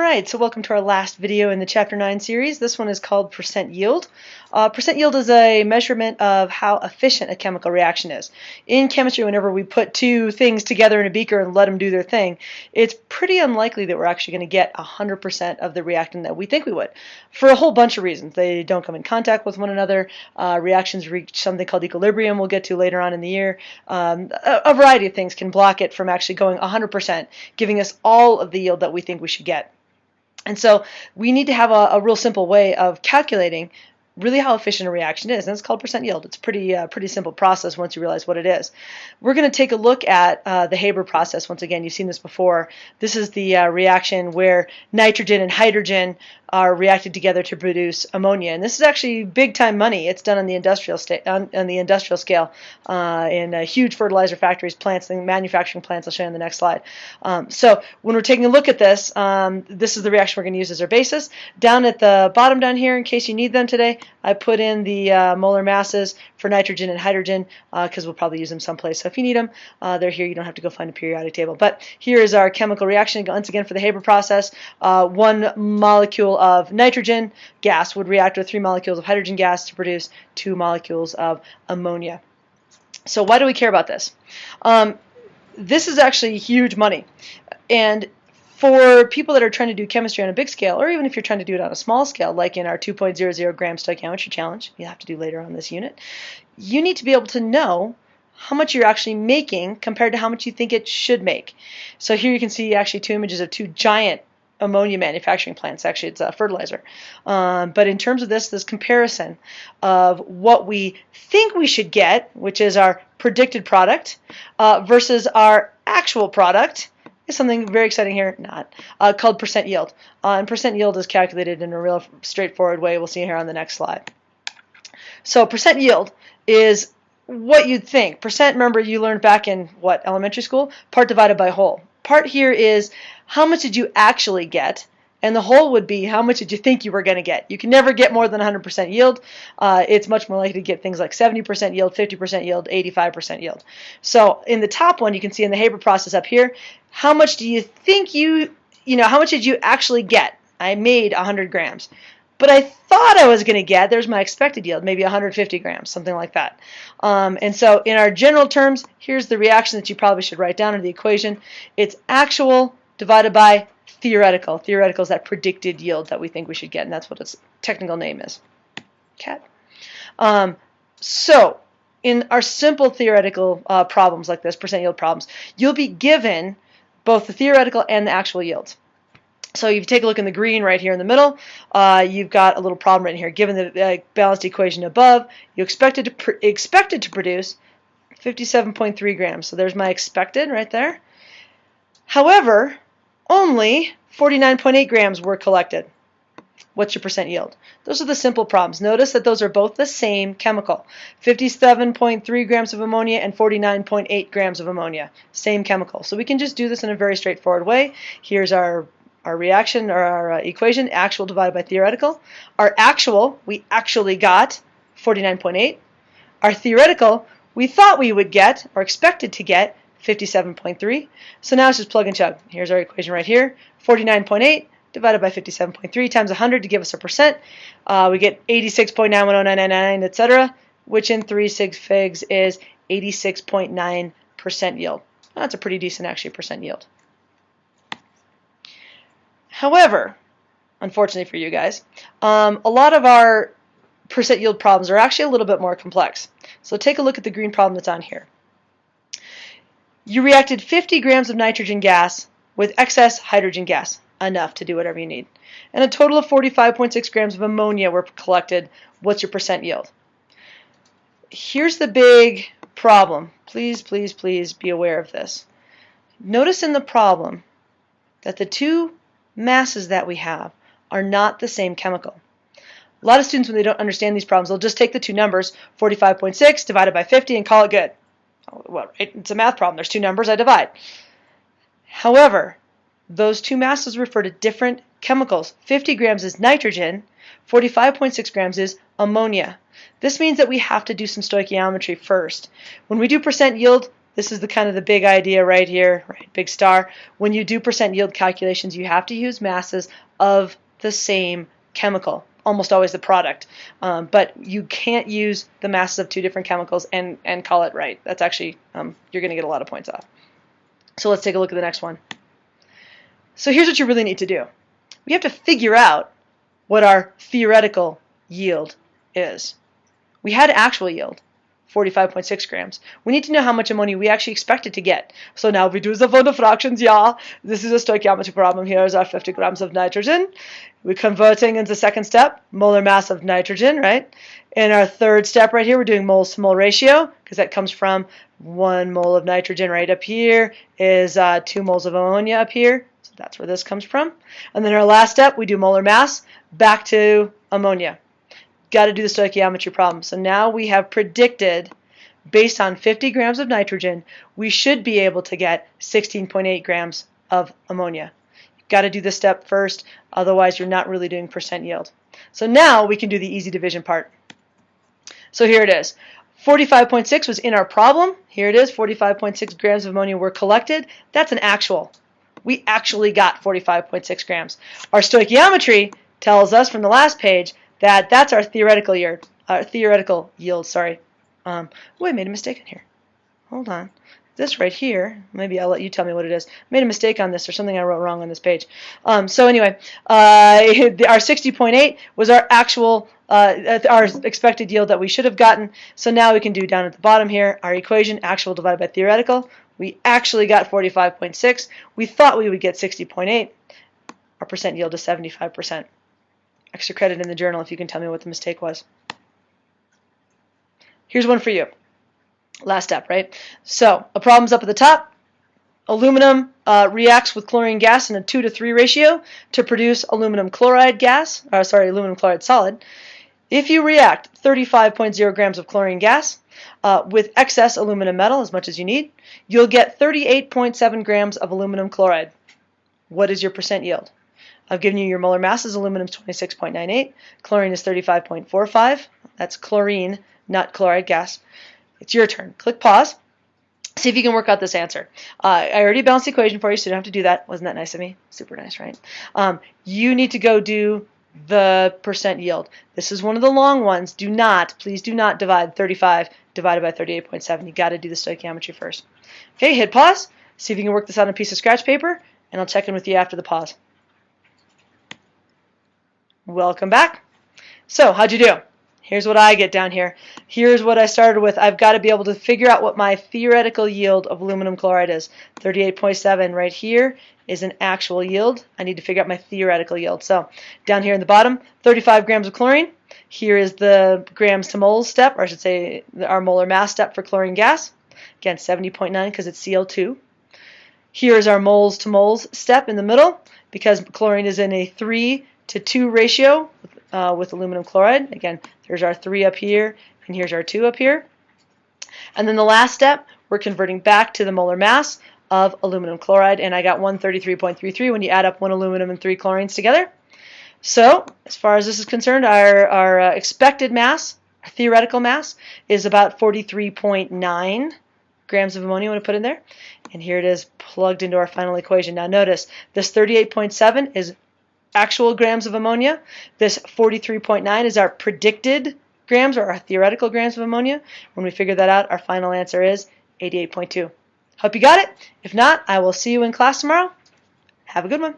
Alright, so welcome to our last video in the Chapter 9 series. This one is called percent yield. Percent yield is a measurement of how efficient a chemical reaction is. In chemistry, whenever we put two things together in a beaker and let them do their thing, it's pretty unlikely that we're actually going to get 100% of the reactant that we think we would, for a whole bunch of reasons. They don't come in contact with one another. Reactions reach something called equilibrium we'll get to later on in the year. A variety of things can block it from actually going 100%, giving us all of the yield that we think we should get. And so we need to have a real simple way of calculating really how efficient a reaction is, and it's called percent yield. It's a pretty simple process once you realize what it is. We're going to take a look at the Haber process. Once again, you've seen this before. This is the reaction where nitrogen and hydrogen are reacted together to produce ammonia, and this is actually big-time money. It's done on the industrial scale in huge fertilizer factories, plants, and manufacturing plants. I'll show you on the next slide. So when we're taking a look at this, this is the reaction we're going to use as our basis. Down at the bottom down here, in case you need them today, I put in the molar masses for nitrogen and hydrogen because we'll probably use them someplace. So if you need them, they're here. You don't have to go find a periodic table. But here is our chemical reaction. Once again, for the Haber process, 1 molecule of nitrogen gas would react with 3 molecules of hydrogen gas to produce 2 molecules of ammonia. So why do we care about this? This is actually huge money. And for people that are trying to do chemistry on a big scale, or even if you're trying to do it on a small scale, like in our 2.00 gram stoichiometry challenge, you'll have to do later on this unit, you need to be able to know how much you're actually making compared to how much you think it should make. So here you can see actually 2 images of 2 giant ammonia manufacturing plants. Actually, it's a fertilizer. But in terms of this comparison of what we think we should get, which is our predicted product, versus our actual product, is something very exciting here, called percent yield. And percent yield is calculated in a real straightforward way. We'll see here on the next slide. So percent yield is what you'd think. Percent, remember, you learned back in, elementary school? Part divided by whole. Part here is how much did you actually get, and the whole would be how much did you think you were going to get. You can never get more than 100% yield. It's much more likely to get things like 70% yield, 50% yield, 85% yield. So in the top one, you can see in the Haber process up here, how much do you think how much did you actually get? I made 100 grams. But I thought I was going to get, there's my expected yield, maybe 150 grams, something like that. And so in our general terms, here's the reaction that you probably should write down in the equation. It's actual divided by theoretical. Theoretical is that predicted yield that we think we should get, and that's what its technical name is. Okay. So in our simple theoretical problems like this, percent yield problems, you'll be given both the theoretical and the actual yields. So if you take a look in the green right here in the middle, you've got a little problem right here. Given the balanced equation above, you expected to produce 57.3 grams. So there's my expected right there. However, only 49.8 grams were collected. What's your percent yield? Those are the simple problems. Notice that those are both the same chemical. 57.3 grams of ammonia and 49.8 grams of ammonia. Same chemical. So we can just do this in a very straightforward way. Here's our reaction, or our equation, actual divided by theoretical. Our actual, we actually got 49.8. Our theoretical, we thought we would get, or expected to get, 57.3. So now it's just plug and chug. Here's our equation right here. 49.8 divided by 57.3 times 100 to give us a percent. We get 86.910999, etc., which in 3 sig figs is 86.9% yield. That's a pretty decent, actually, percent yield. However, unfortunately for you guys, a lot of our percent yield problems are actually a little bit more complex. So take a look at the green problem that's on here. You reacted 50 grams of nitrogen gas with excess hydrogen gas, enough to do whatever you need. And a total of 45.6 grams of ammonia were collected. What's your percent yield? Here's the big problem. Please, please, please be aware of this. Notice in the problem that the two masses that we have are not the same chemical. A lot of students, when they don't understand these problems, they'll just take the two numbers, 45.6 divided by 50, and call it good. Well, it's a math problem. There's two numbers, I divide. However, those two masses refer to different chemicals. 50 grams is nitrogen, 45.6 grams is ammonia. This means that we have to do some stoichiometry first. When we do percent yield This is the kind of the big idea right here, right? Big star. When you do percent yield calculations, you have to use masses of the same chemical, almost always the product. But you can't use the masses of two different chemicals and call it right. That's actually, you're going to get a lot of points off. So let's take a look at the next one. So here's what you really need to do. We have to figure out what our theoretical yield is. We had actual yield, 45.6 grams. We need to know how much ammonia we actually expected to get. So now we do the for the fractions, yeah. This is a stoichiometry problem. Here is our 50 grams of nitrogen. We're converting into the second step, molar mass of nitrogen, right? In our third step right here, we're doing moles to mole ratio, because that comes from 1 mole of nitrogen right up here is 2 moles of ammonia up here. So that's where this comes from. And then our last step, we do molar mass back to ammonia. Got to do the stoichiometry problem. So now we have predicted, based on 50 grams of nitrogen, we should be able to get 16.8 grams of ammonia. You've got to do this step first, otherwise you're not really doing percent yield. So now we can do the easy division part. So here it is. 45.6 was in our problem. Here it is, 45.6 grams of ammonia were collected. That's an actual. We actually got 45.6 grams. Our stoichiometry tells us from the last page that that's our theoretical yield. Sorry. Oh, I made a mistake in here. Hold on. This right here, maybe I'll let you tell me what it is. I made a mistake on this, or something I wrote wrong on this page. So anyway, our 60.8 was our actual, our expected yield that we should have gotten. So now we can do down at the bottom here, our equation, actual divided by theoretical. We actually got 45.6. We thought we would get 60.8. Our percent yield is 75%. Extra credit in the journal if you can tell me what the mistake was. Here's one for you. Last step, right? So a problem's up at the top. Aluminum reacts with chlorine gas in a 2 to 3 ratio to produce aluminum chloride gas, aluminum chloride solid. If you react 35.0 grams of chlorine gas with excess aluminum metal, as much as you need, you'll get 38.7 grams of aluminum chloride. What is your percent yield? I've given you your molar masses. Aluminum is 26.98. Chlorine is 35.45. That's chlorine, not chloride gas. It's your turn. Click pause. See if you can work out this answer. I already balanced the equation for you, so you don't have to do that. Wasn't that nice of me? Super nice, right? You need to go do the percent yield. This is one of the long ones. Please do not divide 35 divided by 38.7. You got to do the stoichiometry first. Okay, hit pause. See if you can work this on a piece of scratch paper, and I'll check in with you after the pause. Welcome back. So, how'd you do? Here's what I get down here. Here's what I started with. I've got to be able to figure out what my theoretical yield of aluminum chloride is. 38.7 right here is an actual yield. I need to figure out my theoretical yield. So down here in the bottom, 35 grams of chlorine. Here is the grams to moles step, or I should say our molar mass step for chlorine gas. Again, 70.9 because it's CO2. Here is our moles to moles step in the middle because chlorine is in a 3 to 2 ratio with aluminum chloride. Again, there's our 3 up here, and here's our 2 up here. And then the last step, we're converting back to the molar mass of aluminum chloride, and I got 133.33 when you add up 1 aluminum and 3 chlorines together. So, as far as this is concerned, our expected mass, our theoretical mass, is about 43.9 grams of ammonia. I want to put in there. And here it is plugged into our final equation. Now notice, this 38.7 is actual grams of ammonia. This 43.9 is our predicted grams, or our theoretical grams of ammonia. When we figure that out, our final answer is 88.2. Hope you got it. If not, I will see you in class tomorrow. Have a good one.